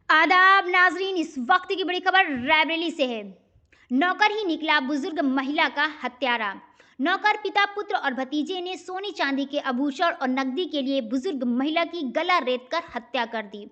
आदाब नाजरीन, इस वक्त की बड़ी खबर रायबरेली से है। नौकर ही निकला बुजुर्ग महिला का हत्यारा। नौकर, पिता, पुत्र और भतीजे ने सोने चांदी के आभूषण और नकदी के लिए बुजुर्ग महिला की गला रेत कर हत्या कर दी।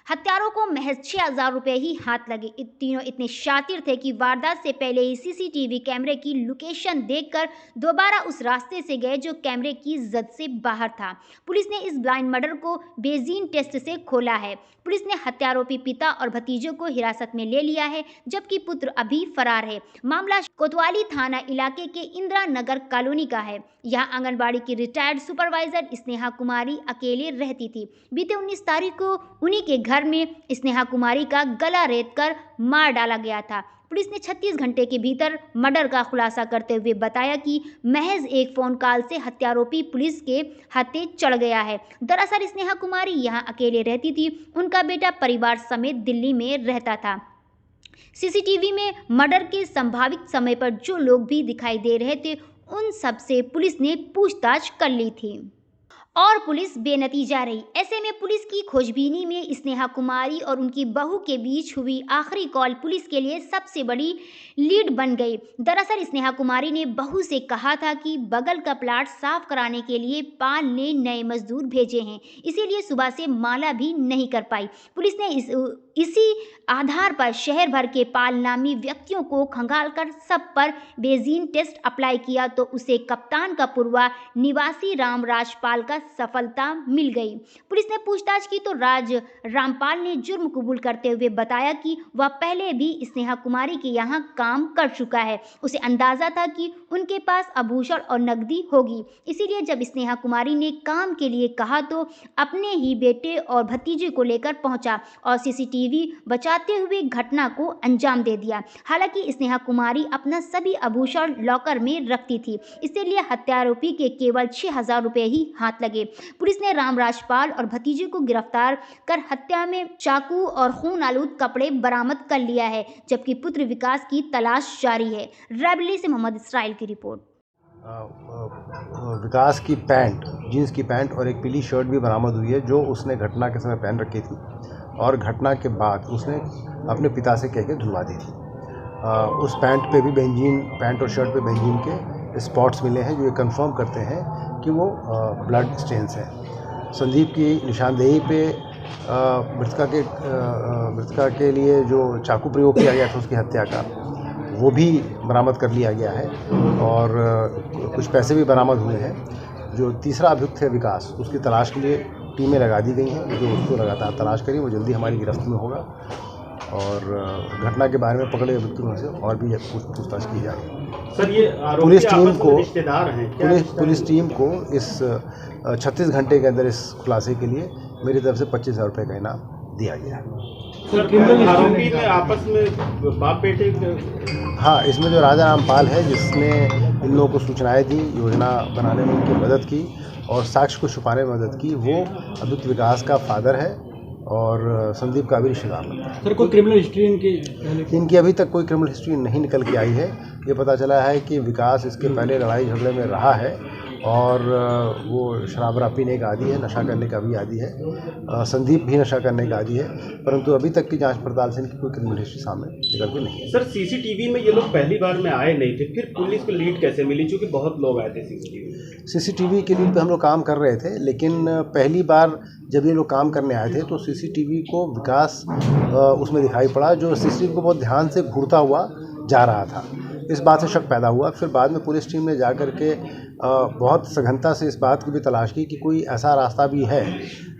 हत्यारों को महज 6,000 रुपए ही हाथ लगे। तीनों इतने शातिर थे कि वारदात से पहले ही सीसीटीवी कैमरे की लोकेशन देखकर दोबारा उस रास्ते से गए जो कैमरे की जद से बाहर था। पुलिस ने इस ब्लाइंड मर्डर को बेजीन टेस्ट से खोला है। पुलिस ने हत्यारोपी पिता और भतीजों को हिरासत में ले लिया है, जबकि पुत्र अभी फरार है। मामला कोतवाली थाना इलाके के इंदिरा नगर कॉलोनी का है। यहाँ आंगनबाड़ी की रिटायर्ड सुपरवाइजर स्नेहा कुमारी अकेले रहती थी। बीते 19 तारीख को उन्हीं के घर में स्नेहा कुमारी का गला रेत कर मार डाला गया था। पुलिस ने 36 घंटे के भीतर मर्डर का खुलासा करते हुए बताया कि महज एक फोन कॉल से हत्यारोपी पुलिस के हाथे चढ़ गया है। दरअसल स्नेहा कुमारी यहां अकेले रहती थी। उनका बेटा परिवार समेत दिल्ली में रहता था। सीसीटीवी में मर्डर के संभावित समय पर जो लोग भी दिखाई दे रहे थे, उन सब से पुलिस ने पूछताछ कर ली थी और पुलिस बेनतीजा रही। ऐसे में पुलिस की खोजबीनी में स्नेहा कुमारी और उनकी बहू के बीच हुई आखिरी कॉल पुलिस के लिए सबसे बड़ी लीड बन गई। दरअसल स्नेहा कुमारी ने बहू से कहा था कि बगल का प्लाट साफ कराने के लिए पाल ने नए मजदूर भेजे हैं, इसीलिए सुबह से माला भी नहीं कर पाई। पुलिस ने इसी आधार पर शहर भर के पाल नामी व्यक्तियों को खंगालकर सब पर बेजीन टेस्ट अप्लाई किया तो उसे कप्तान का पुरवा निवासी राम राजपाल का सफलता मिल गई। पुलिस ने पूछताछ की तो रामपाल ने जुर्म कबूल करते हुए बताया कि वह पहले भी स्नेहा कुमारी के यहाँ काम कर चुका है। उसे अंदाजा था कि उनके पास आभूषण और नकदी होगी, इसीलिए जब स्नेहा कुमारी ने काम के लिए कहा तो अपने ही बेटे और भतीजे को लेकर पहुंचा और सीसीटीवी बचाते हुए घटना को अंजाम दे दिया। हालांकि स्नेहा कुमारी अपना सभी आभूषण लॉकर में रखती थी, इसलिए हत्यारोपी के केवल 6,000 रुपए ही हाथ लगे। पुलिस ने राम राजपाल और भतीजे को गिरफ्तार कर हत्या में चाकू और खून आलूद कपड़े बरामद कर लिया है, जबकि पुत्र विकास की तलाश जारी है। रायबरेली से मोहम्मद इसराइल की रिपोर्ट। विकास की पैंट, जीन्स की पैंट और एक पीली शर्ट भी बरामद हुई है जो उसने घटना के समय पहन रखी थी और घटना के बाद उसने अपने पिता से कह के धुलवा दी थी। उस पैंट और शर्ट पे बेंजीन के स्पॉट्स मिले हैं जो ये कंफर्म करते हैं कि वो ब्लड स्टेन्स हैं। संदीप की निशानदेही पे मृतका के लिए जो चाकू प्रयोग किया गया था उसकी हत्या का, वो भी बरामद कर लिया गया है और कुछ पैसे भी बरामद हुए हैं। जो तीसरा अभियुक्त है विकास, उसकी तलाश के लिए टीमें लगा दी गई हैं जो उसको लगातार तलाश करें। वो जल्दी हमारी गिरफ्त में होगा और घटना के बारे में पकड़े अभियुक्तों से और भी पूछताछ की जा रही है। सर, ये पुलिस टीम को इस 36 घंटे के अंदर इस खुलासे के लिए मेरी तरफ से 25,000 रुपये का इनाम दिया गया है। आरोपी ने आपस में बाप बेटे, हाँ, इसमें जो राजा रामपाल है जिसने इन लोगों को सूचनाएं दी, योजना बनाने में उनकी मदद की और साक्ष्य को छुपाने में मदद की, वो अभियुक्त विकास का फादर है और संदीप का भी रिश्तेदार लगता है। सर, कोई क्रिमिनल हिस्ट्री इनकी अभी तक कोई क्रिमिनल हिस्ट्री नहीं निकल के आई है। ये पता चला है कि विकास इसके पहले लड़ाई झगड़े में रहा है और वो शराब पीने का आदी है, नशा करने का भी आदी है। संदीप भी नशा करने का आदी है, परंतु अभी तक की जांच पड़ताल से इनकी कोई क्रिमिनल हिस्ट्री सामने निकल के नहीं है। सर, सीसीटीवी में ये लोग पहली बार में आए नहीं थे, फिर पुलिस को लीड कैसे मिली? क्योंकि बहुत लोग आए थे सीसीटीवी के लीड पे हम लोग काम कर रहे थे, लेकिन पहली बार जब ये लोग काम करने आए थे तो सीसीटीवी को विकास उसमें दिखाई पड़ा, जो सीसीटीवी को बहुत ध्यान से घूरता हुआ जा रहा था। इस बात से शक पैदा हुआ। फिर बाद में पुलिस टीम ने जाकर के बहुत सघनता से इस बात की भी तलाश की कि कोई ऐसा रास्ता भी है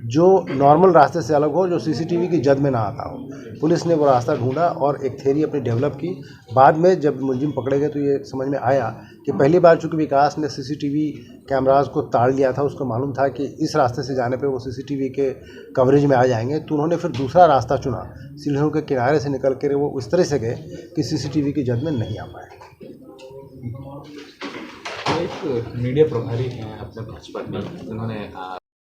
जो नॉर्मल रास्ते से अलग हो, जो सीसीटीवी की जद में ना आता हो। पुलिस ने वो रास्ता ढूंढा और एक थ्योरी अपनी डेवलप की। बाद में जब मुलजिम पकड़े गए तो ये समझ में आया कि पहली बार चूँकि विकास ने सीसीटीवी कैमराज को ताड़ लिया था, उसको मालूम था कि इस रास्ते से जाने पे वो सीसीटीवी के कवरेज में आ जाएंगे, तो उन्होंने फिर दूसरा रास्ता चुना। सीढ़ियों के किनारे से निकल कर वो इस तरह से गए कि सीसीटीवी की जद में नहीं आ पाए। एक मीडिया प्रभारी हैं अपने भाजपा में, उन्होंने